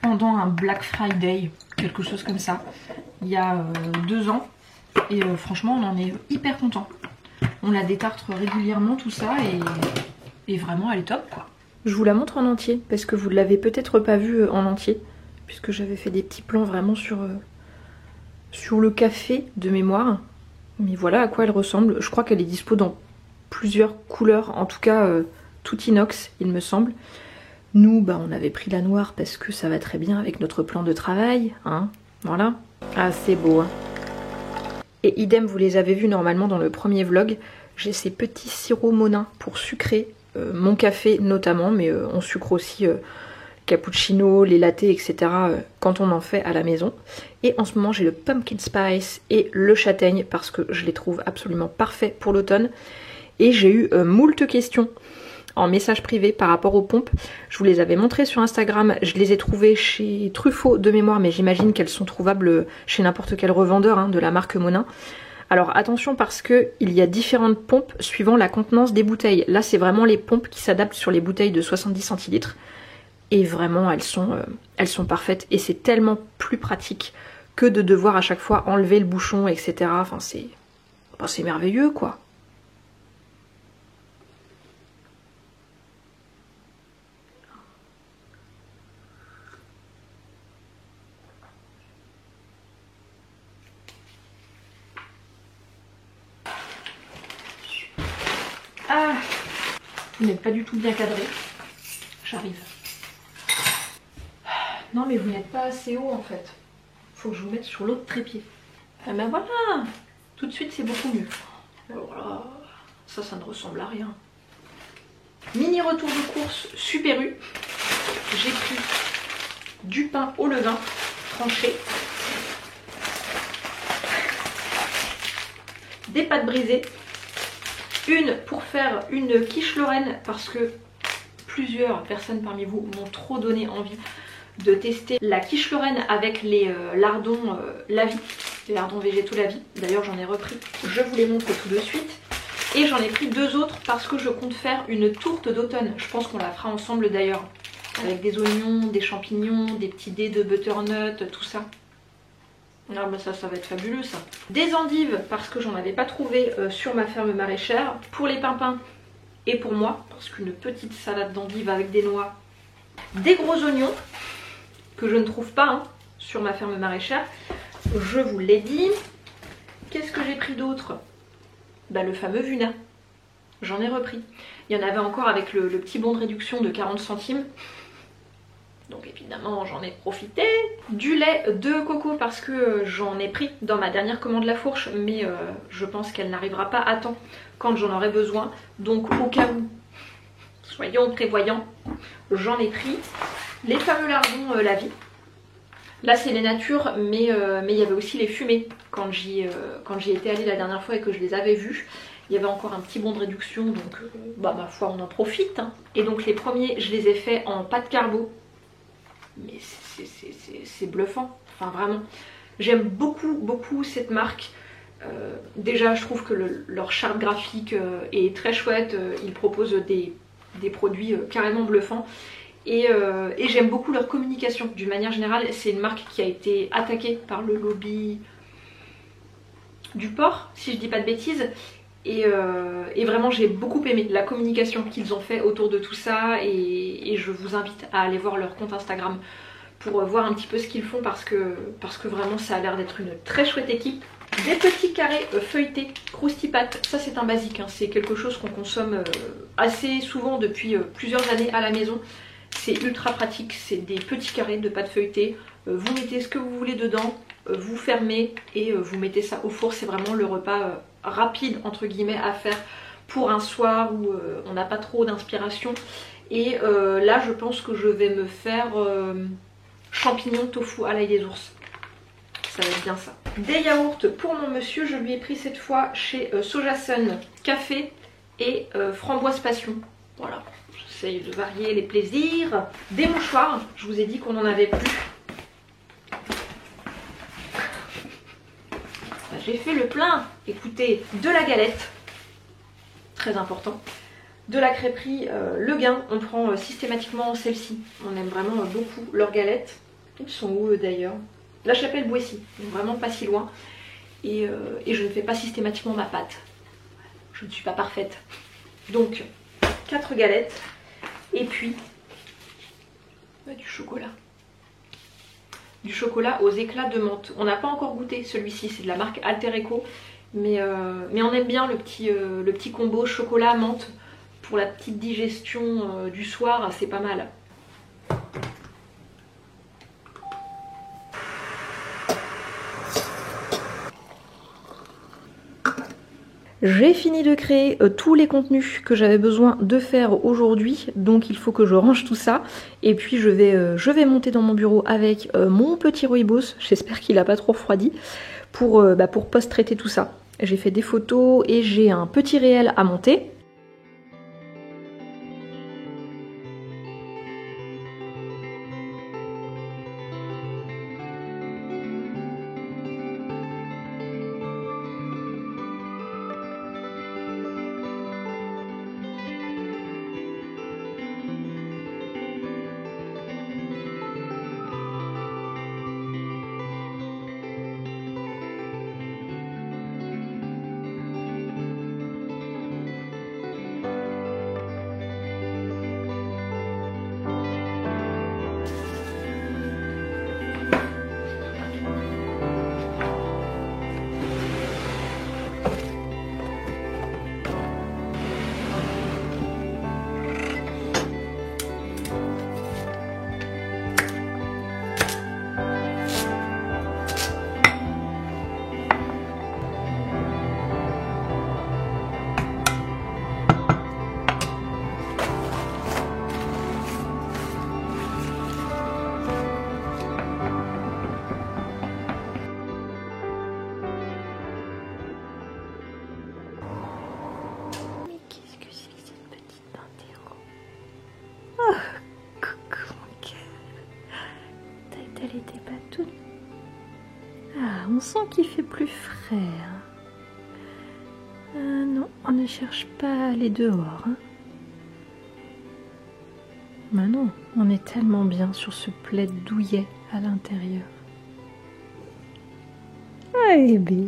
pendant un Black Friday, quelque chose comme ça, il y a 2 ans. Et franchement on en est hyper content. On la détartre régulièrement tout ça et vraiment elle est top quoi. Je vous la montre en entier parce que vous ne l'avez peut-être pas vue en entier. Puisque j'avais fait des petits plans vraiment sur le café de mémoire. Mais voilà à quoi elle ressemble. Je crois qu'elle est dispo dans plusieurs couleurs, en tout cas tout inox il me semble. Nous, on avait pris la noire parce que ça va très bien avec notre plan de travail, hein, voilà. Ah, c'est beau, hein. Et idem, vous les avez vus normalement dans le premier vlog, J'ai ces petits sirops Monin pour sucrer mon café notamment, mais on sucre aussi cappuccino, les lattés, etc. Quand on en fait à la maison. Et en ce moment j'ai le pumpkin spice et le châtaigne parce que je les trouve absolument parfaits pour l'automne. Et j'ai eu moult questions en message privé par rapport aux pompes. Je vous les avais montrées sur Instagram, je les ai trouvées chez Truffaut de mémoire, mais j'imagine qu'elles sont trouvables chez n'importe quel revendeur hein, de la marque Monin. Alors attention parce que il y a différentes pompes suivant la contenance des bouteilles. Là c'est vraiment les pompes qui s'adaptent sur les bouteilles de 70 centilitres. Et vraiment elles sont parfaites et c'est tellement plus pratique que de devoir à chaque fois enlever le bouchon, etc. Enfin c'est merveilleux quoi. Ah, vous n'êtes pas du tout bien cadré. J'arrive. Non mais vous n'êtes pas assez haut en fait. Faut que je vous mette sur l'autre trépied. Ah ben voilà. Tout de suite c'est beaucoup mieux. Voilà. Ça ne ressemble à rien. Mini retour de course Super U. J'ai pris du pain au levain tranché. Des pâtes brisées. Une pour faire une quiche Lorraine parce que plusieurs personnes parmi vous m'ont trop donné envie de tester la quiche Lorraine avec les lardons La Vie, les lardons végétaux La Vie. D'ailleurs j'en ai repris, je vous les montre tout de suite. Et j'en ai pris deux autres parce que je compte faire une tourte d'automne. Je pense qu'on la fera ensemble d'ailleurs. Avec des oignons, des champignons, des petits dés de butternut, tout ça. Ah bah ça va être fabuleux ça. Des endives parce que j'en avais pas trouvé sur ma ferme maraîchère. Pour les pimpins et pour moi, parce qu'une petite salade d'endives avec des noix. Des gros oignons que je ne trouve pas hein, sur ma ferme maraîchère. Je vous l'ai dit. Qu'est-ce que j'ai pris d'autre? Bah le fameux Vuna. J'en ai repris. Il y en avait encore avec le petit bon de réduction de 40 centimes. Donc évidemment j'en ai profité. Du lait de coco parce que j'en ai pris dans ma dernière commande La Fourche, mais je pense qu'elle n'arrivera pas à temps quand j'en aurai besoin. Donc au cas où, soyons prévoyants, j'en ai pris. Les fameux lardons La Vie. Là c'est les natures, mais il y avait aussi les fumées quand j'y étais allée la dernière fois et que je les avais vus. Il y avait encore un petit bon de réduction, donc bah ma foi on en profite. Hein. Et donc les premiers je les ai faits en pâte carbo. Mais c'est bluffant, enfin vraiment. J'aime beaucoup cette marque. Déjà je trouve que leur charte graphique est très chouette. Ils proposent des produits carrément bluffants. Et j'aime beaucoup leur communication. D'une manière générale, c'est une marque qui a été attaquée par le lobby du porc, si je dis pas de bêtises. Et vraiment j'ai beaucoup aimé la communication qu'ils ont fait autour de tout ça et je vous invite à aller voir leur compte Instagram pour voir un petit peu ce qu'ils font parce que vraiment ça a l'air d'être une très chouette équipe. Des petits carrés feuilletés Croustipat, ça c'est un basique, hein. C'est quelque chose qu'on consomme assez souvent depuis plusieurs années à la maison. C'est ultra pratique, c'est des petits carrés de pâte feuilletée, vous mettez ce que vous voulez dedans, vous fermez et vous mettez ça au four. C'est vraiment le repas rapide entre guillemets à faire pour un soir où on n'a pas trop d'inspiration. Et là je pense que je vais me faire champignons tofu à l'ail des ours. Ça va être bien ça. Des yaourts pour mon monsieur, je lui ai pris cette fois chez Soja Sun café et framboise passion. Voilà, j'essaye de varier les plaisirs. Des mouchoirs, je vous ai dit qu'on en avait plus. J'ai fait le plein, écoutez, de la galette, très important, de la crêperie Le Gain, on prend systématiquement celle-ci, on aime vraiment beaucoup leurs galettes. Ils sont où d'ailleurs? La Chapelle-Boissy, donc vraiment pas si loin, et je ne fais pas systématiquement ma pâte, je ne suis pas parfaite. Donc 4 galettes, et puis du chocolat. Du chocolat aux éclats de menthe. On n'a pas encore goûté celui-ci, c'est de la marque Alter Eco, mais on aime bien le petit combo chocolat menthe pour la petite digestion du soir, c'est pas mal. J'ai fini de créer tous les contenus que j'avais besoin de faire aujourd'hui, donc il faut que je range tout ça. Et puis je vais monter dans mon bureau avec mon petit rooibos, j'espère qu'il n'a pas trop refroidi, pour post-traiter tout ça. J'ai fait des photos et j'ai un petit réel à monter. Elle était pas toute. Ah, on sent qu'il fait plus frais. Non, on ne cherche pas à aller dehors. Mais non, on est tellement bien sur ce plaid douillet à l'intérieur. Ah, bébé.